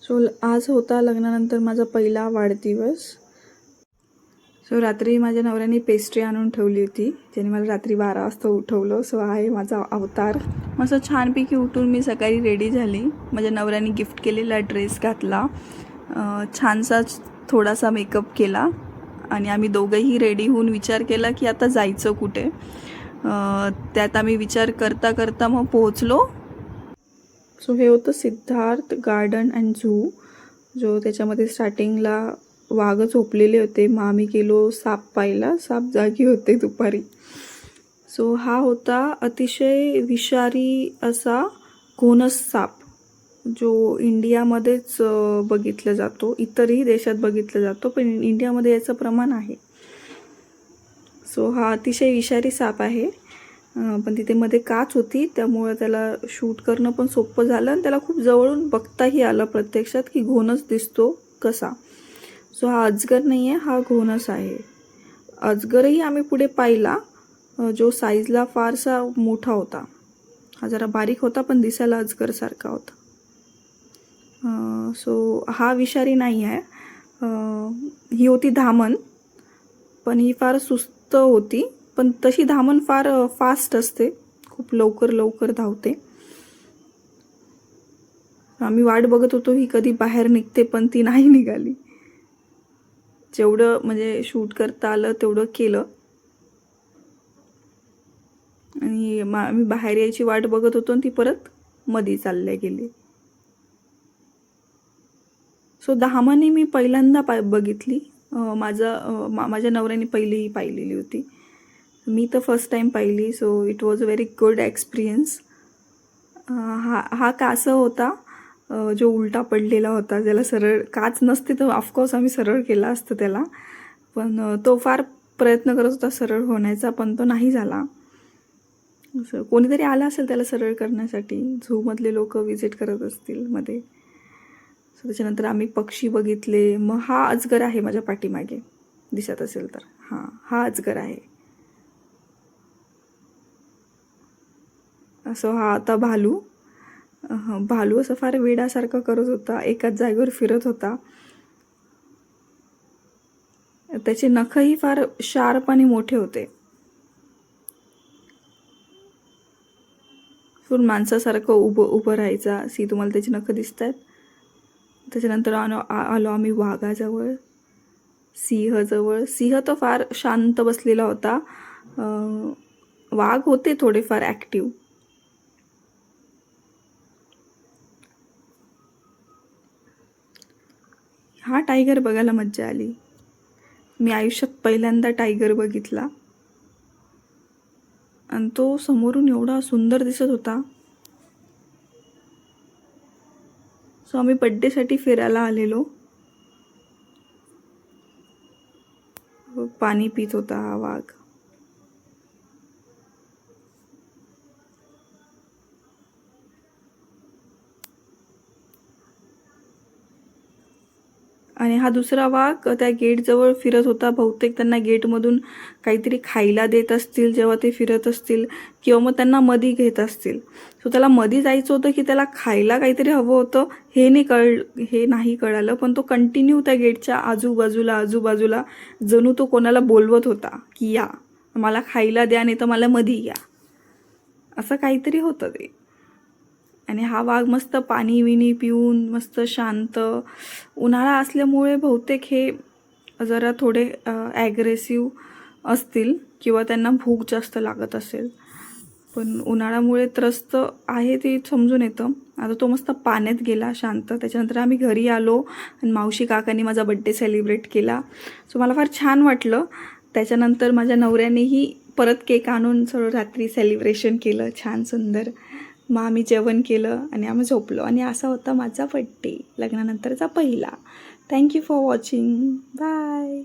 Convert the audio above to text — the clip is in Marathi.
सो आज होता लग्नानंतर माझा पहिला वाढदिवस. सो रात्री माझ्या नवऱ्याने पेस्ट्री आणून ठेवली होती, ज्याने मला रात्री 12 वाजता उठवलं. सो आहे माझा अवतार. मस्त छानपैकी उठून मी सकाळी रेडी झाली. माझ्या नवऱ्याने गिफ्ट केलेला ड्रेस घातला, छानसा थोडासा मेकअप केला आणि आम्ही दोघंही रेडी होऊन विचार केला की आता जायचं कुठे. त्यात आम्ही विचार करता करता मग पोहोचलो. सो हे होतं सिद्धार्थ गार्डन अँड झू, जो त्याच्यामध्ये स्टार्टिंगला वाघ झोपलेले होते. मग आम्ही गेलो साप पाहायला. साप जागी होते दुपारी. सो हा होता अतिशय विषारी असा घोणस साप, जो इंडियामध्येच बघितला जातो. इतरही देशात बघितला जातो, पण इंडियामध्ये याचं प्रमाण आहे. सो हा अतिशय विषारी साप आहे. पण तिथे मध्ये काच होती, त्यामुळे त्याला शूट करणं पण सोपं झालं आणि त्याला खूप जवळून बघताही आलं प्रत्यक्षात की घोणस दिसतो कसा. सो हा अजगर नाही आहे, हा घोणस आहे. अजगरही आम्ही पुढे पाहिला, जो साईजला फारसा मोठा होता. हा जरा बारीक होता पण दिसायला अजगरसारखा होता. सो हा विषारी नाही आहे. ही होती धामण, पण ही फार सुस्त होती. पण तशी धामण फार फास्ट असते, खूप लवकर लवकर धावते. आम्ही वाट बघत होतो ही कधी बाहेर निघते, पण ती नाही निघाली. जेवढं म्हणजे शूट करता आलं तेवढं केलं आणि आम्ही बाहेर यायची वाट बघत होतो आणि ती परत मध्ये चालल्या गेली. सो धामणी मी पहिल्यांदा बघितली. माझ्या नवऱ्याने पहिलीही पाहिलेली होती, मी तर फर्स्ट टाइम पाहिली. So it was a very good experience. हा कासव होता, जो उलटा पडलेला होता. ज्याला सरळ काच नसते तर ऑफकोर्स आम्ही सरळ केला असतं त्याला, पण तो फार प्रयत्न करत होता सरळ होण्याचा, पण तो नाही झाला. असं कोणीतरी आलं असेल त्याला सरळ करण्यासाठी. झूमधले लोक विजिट करत असतील मध्ये. सो त्याच्यानंतर आम्ही पक्षी बघितले. मग हा अजगर आहे माझ्या पाठीमागे, दिसत असेल तर. हा अजगर आहे. असं हा आता भालू असं फार वेडासारखं करत होता, एकाच जागेवर फिरत होता. त्याचे नखही फार शार्प आणि मोठे होते. फुल माणसासारखं उभं राहायचा. तुम्हाला त्याची नख दिसत आहेत. त्याच्यानंतर आलो आम्ही वाघाजवळ, सिंहजवळ. सिंह तर फार शांत बसलेला होता. वाघ होते थोडेफार ॲक्टिव्ह. हा टायगर बघायला मज्जा आली. मी आयुष्यात पहिल्यांदा टायगर बघितला आणि तो समोरून एवढा सुंदर दिसत होता. सो आम्ही बड्डेसाठी फिरायला आलेलो. पाणी पित होता हा वाघ. आणि हा दुसरा वाघ त्या गेटजवळ फिरत होता. बहुतेक त्यांना गेटमधून काहीतरी खायला देत असतील जेव्हा ते फिरत असतील, किंवा मग त्यांना मधी घेत असतील. सो त्याला मधी जायचं होतं की त्याला खायला काहीतरी हवं होतं हे नाही कळालं. पण तो कंटिन्यू त्या गेटच्या आजूबाजूला जणू तो कोणाला बोलवत होता की या मला खायला द्या, नाही तर मला मधी या, असं काहीतरी होतं ते. आणि हा वाघ मस्त पाणी विणी पिऊन मस्त शांत. उन्हाळा असल्यामुळे बहुतेक हे जरा थोडे ॲग्रेसिव्ह असतील किंवा त्यांना भूक जास्त लागत असेल, पण उन्हाळ्यामुळे त्रस्त आहे ते समजून येतं. आता तो मस्त पाण्यात गेला शांत. त्याच्यानंतर आम्ही घरी आलो आणि मावशी काकांनी माझा बड्डे सेलिब्रेट केला. सो मला फार छान वाटलं. त्याच्यानंतर माझ्या नवऱ्यानेही परत केक आणून सगळं रात्री सेलिब्रेशन केलं छान सुंदर. मग आम्ही जेवण केलं आणि आम्ही झोपलो. आणि असा होता माझा बड्डे, लग्नानंतरचा पहिला. Thank you for watching. बाय.